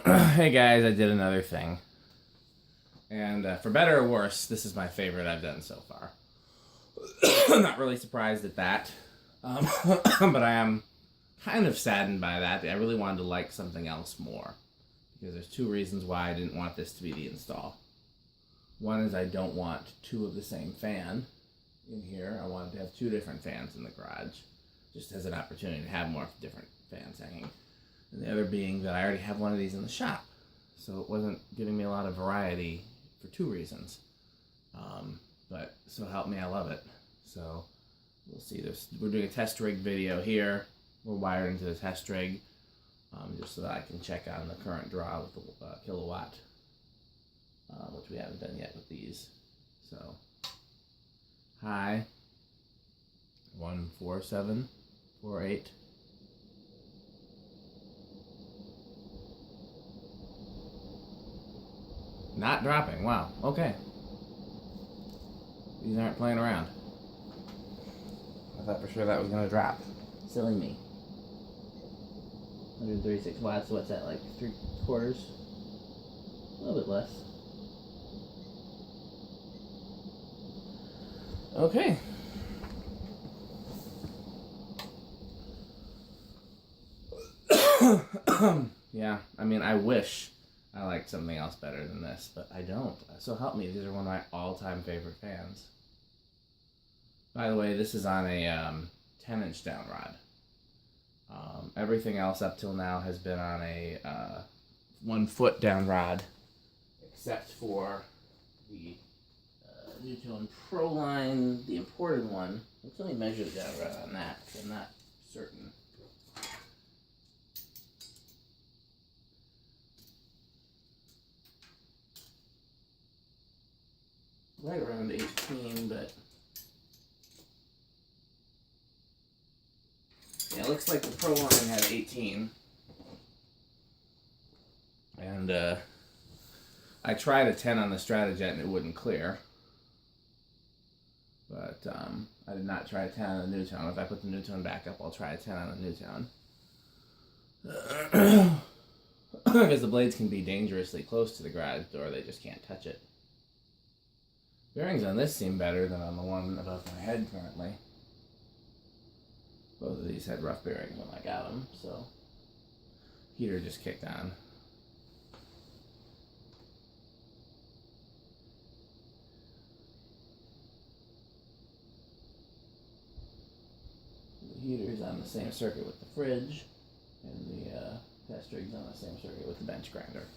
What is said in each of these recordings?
Hey guys, I did another thing. And for better or worse, this is my favorite I've done so far. I'm not really surprised at that. But I am kind of saddened by that. I really wanted to like something else more. Because there's two reasons why I didn't want this to be the install. One is I don't want two of the same fan in here. I wanted to have two different fans in the garage. Just as an opportunity to have more different fans hanging. And the other being that I already have one of these in the shop. So it wasn't giving me a lot of variety for two reasons. But so help me, I love it. So we'll see this. We're doing a test rig video here. We're wired into the test rig just so that I can check on the current draw with the kilowatt, which we haven't done yet with these. So high 14748. Not dropping. Wow. Okay. These aren't playing around. I thought for sure that was going to drop. Silly me. 136 watts. What's that, like 3/4? A little bit less. Okay. Yeah, I mean, I wish I liked something else better than this, but I don't. So help me, these are one of my all-time favorite fans. By the way, this is on a 10-inch down rod. Everything else up till now has been on a 1-foot down rod, except for the Newton Pro Line, the imported one. Let's only measure the down rod on that, because I'm not certain. Right around 18, but yeah, it looks like the Pro Line had 18. And I tried a 10 on the Stratajet and it wouldn't clear. But I did not try a 10 on the Newton. If I put the Newton back up, I'll try a 10 on the Newton. Because the blades can be dangerously close to the garage door, they just can't touch it. Bearings on this seem better than on the one above my head currently. Both of these had rough bearings when I got them, so heater just kicked on. The heater's on the same circuit with the fridge, and the test rig's on the same circuit with the bench grinder.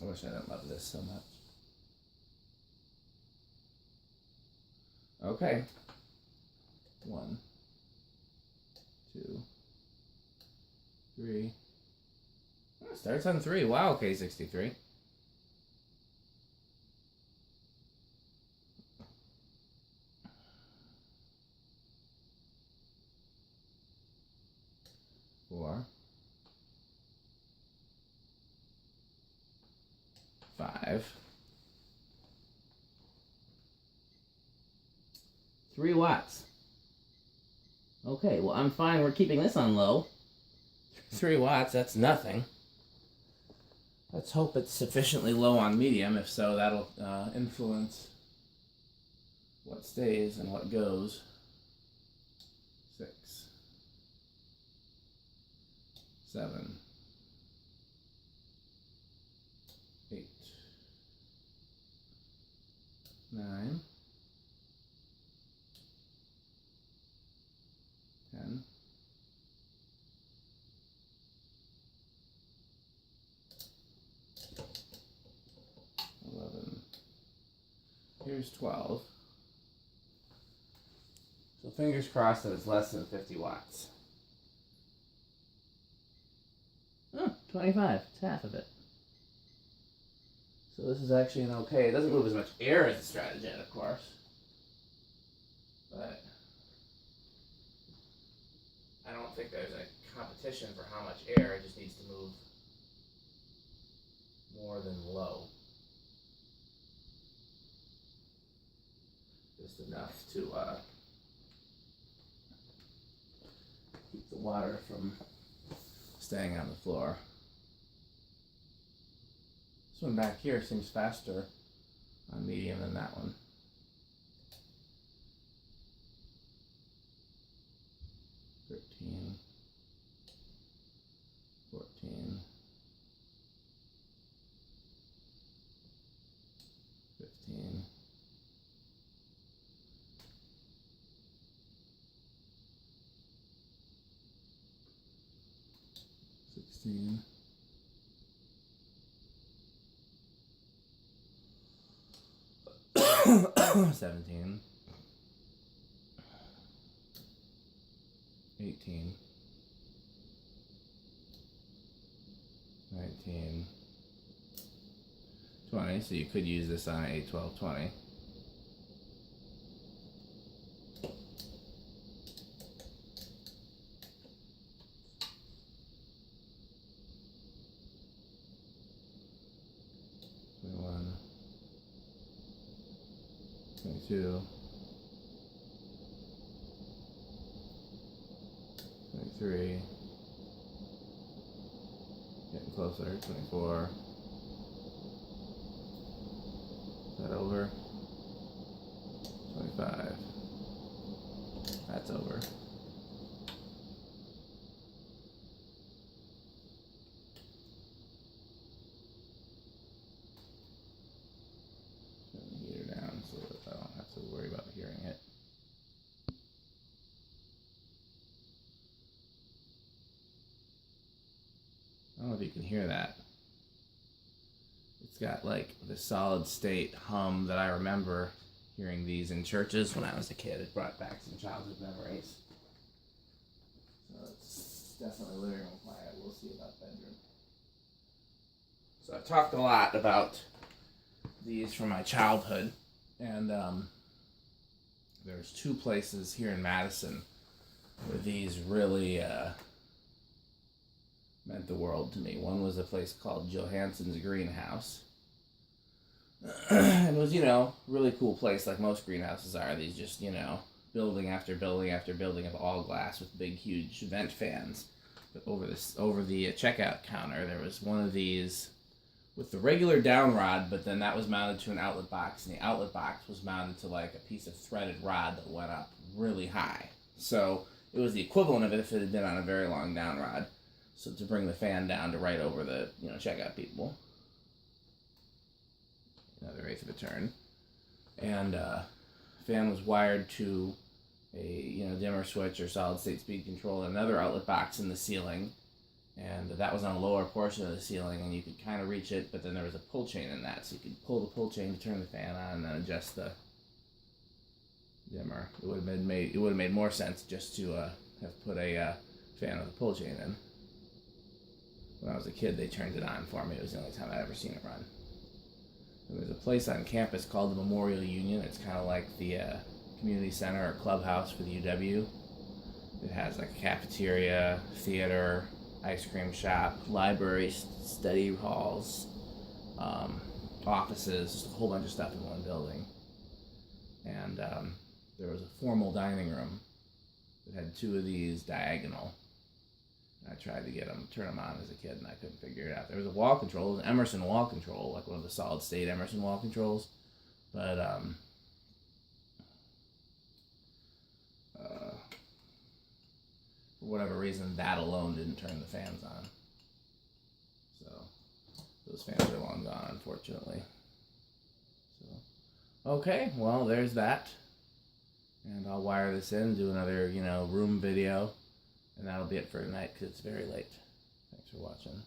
I wish I didn't love this so much. Okay. 1, 2, 3. Oh, it starts on 3. Wow, K63. Four. 5. 3 watts. Okay, well, I'm fine. We're keeping this on low. 3 watts, that's nothing. Let's hope it's sufficiently low on medium. If so, that'll influence what stays and what goes. 6. 7. 8. 9. 10. 11. Here's 12. So fingers crossed that it's less than 50 watts. Oh, 25. It's half of it. So this is actually an okay. It doesn't move as much air as the Stratajet, of course. But I don't think there's a competition for how much air. It just needs to move more than low. just enough to keep the water from staying on the floor. This one back here seems faster on medium than that one. $13, $14, $15, $16, $17, $18, $19, $20, so you could use this on a 12-20. $21, $22, $23, getting closer, $24, is that over? $25, that's over. Turn the heater down so that I don't have to worry about hearing it. I don't know if you can hear that. It's got like the solid state hum that I remember hearing these in churches when I was a kid. It brought back some childhood memories. So it's definitely living room quiet. We'll see about bedroom. So I've talked a lot about these from my childhood, and there's two places here in Madison where these really meant the world to me. One was a place called Johansson's Greenhouse. It was, really cool place like most greenhouses are. These just, building after building after building of all glass with big, huge vent fans. But over the checkout counter, there was one of these with the regular down rod, but then that was mounted to an outlet box, and the outlet box was mounted to like a piece of threaded rod that went up really high. So it was the equivalent of it if it had been on a very long down rod. So to bring the fan down to right over the, checkout people. Another eighth of a turn. And fan was wired to a, dimmer switch or solid state speed control and another outlet box in the ceiling. And that was on a lower portion of the ceiling, and you could kind of reach it, but then there was a pull chain in that. So you could pull the pull chain to turn the fan on and then adjust the dimmer. It would have made more sense just to have put a fan with a pull chain in. When I was a kid, they turned it on for me. It was the only time I'd ever seen it run. And there's a place on campus called the Memorial Union. It's kind of like the community center or clubhouse for the UW. It has like a cafeteria, theater, ice cream shop, library, study halls, offices, just a whole bunch of stuff in one building. And there was a formal dining room that had two of these diagonal. I tried to turn them on as a kid, and I couldn't figure it out. There was a wall control, an Emerson wall control, like one of the solid state Emerson wall controls, but for whatever reason, that alone didn't turn the fans on. So those fans are long gone, unfortunately. So okay, well, there's that, and I'll wire this in, do another room video. And that'll be it for tonight because it's very late. Thanks for watching.